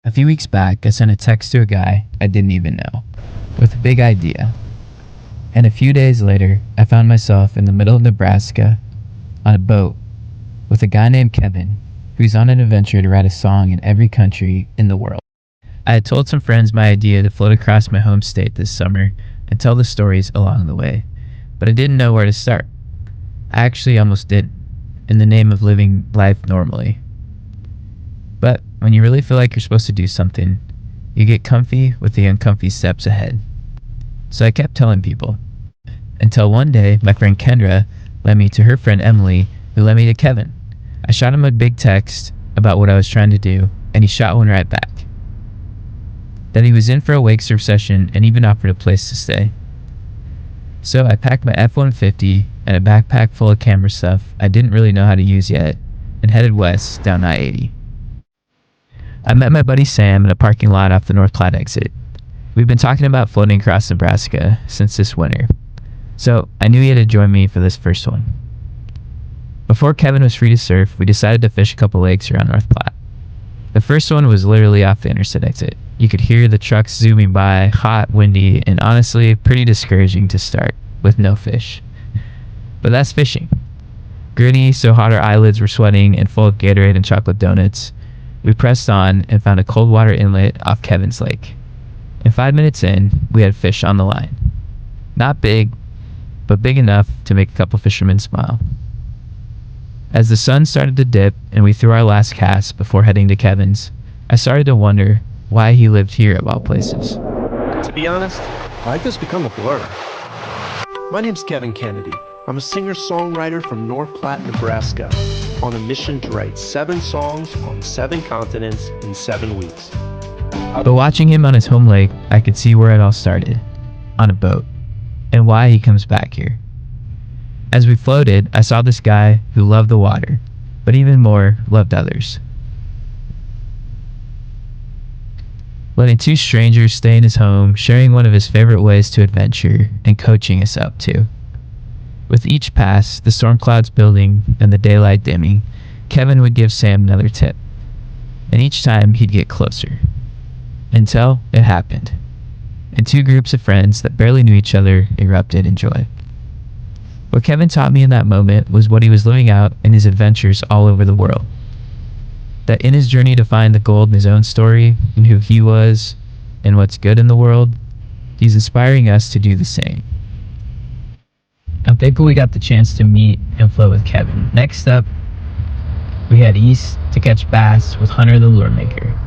A few weeks back, I sent a text to a guy I didn't even know, with a big idea. And a few days later, I found myself in the middle of Nebraska on a boat with a guy named Kevin, who's on an adventure to write a song in every country in the world. I had told some friends my idea to float across my home state this summer and tell the stories along the way, but I didn't know where to start. I actually almost did, in the name of living life normally. But when you really feel like you're supposed to do something, you get comfy with the uncomfy steps ahead. So I kept telling people, until one day my friend Kendra led me to her friend Emily, who led me to Kevin. I shot him a big text about what I was trying to do, and he shot one right back. That he was in for a wake surf session and even offered a place to stay. So I packed my F-150 and a backpack full of camera stuff I didn't really know how to use yet, and headed west down I-80. I met my buddy Sam in a parking lot off the North Platte exit. We've been talking about floating across Nebraska since this winter, so I knew he had to join me for this first one. Before Kevin was free to surf, we decided to fish a couple lakes around North Platte. The first one was literally off the interstate exit. You could hear the trucks zooming by, hot, windy, and honestly pretty discouraging to start, with no fish. But that's fishing. Gritty, so hot our eyelids were sweating, and full of Gatorade and chocolate donuts, we pressed on and found a cold water inlet off Kevin's lake. And 5 minutes in, we had fish on the line. Not big, but big enough to make a couple fishermen smile. As the sun started to dip and we threw our last cast before heading to Kevin's, I started to wonder why he lived here of all places. To be honest, life has become a blur. My name's Kevin Kennedy. I'm a singer-songwriter from North Platte, Nebraska, on a mission to write 7 songs on 7 continents in 7 weeks. But watching him on his home lake, I could see where it all started, on a boat, and why he comes back here. As we floated, I saw this guy who loved the water, but even more, loved others. Letting 2 strangers stay in his home, sharing one of his favorite ways to adventure, and coaching us up too. With each pass, the storm clouds building and the daylight dimming, Kevin would give Sam another tip. And each time he'd get closer. Until it happened. And 2 groups of friends that barely knew each other erupted in joy. What Kevin taught me in that moment was what he was living out in his adventures all over the world. That in his journey to find the gold in his own story, and who he was, and what's good in the world, he's inspiring us to do the same. I'm thankful we got the chance to meet and float with Kevin. Next up, we head east to catch bass with Hunter the lure maker.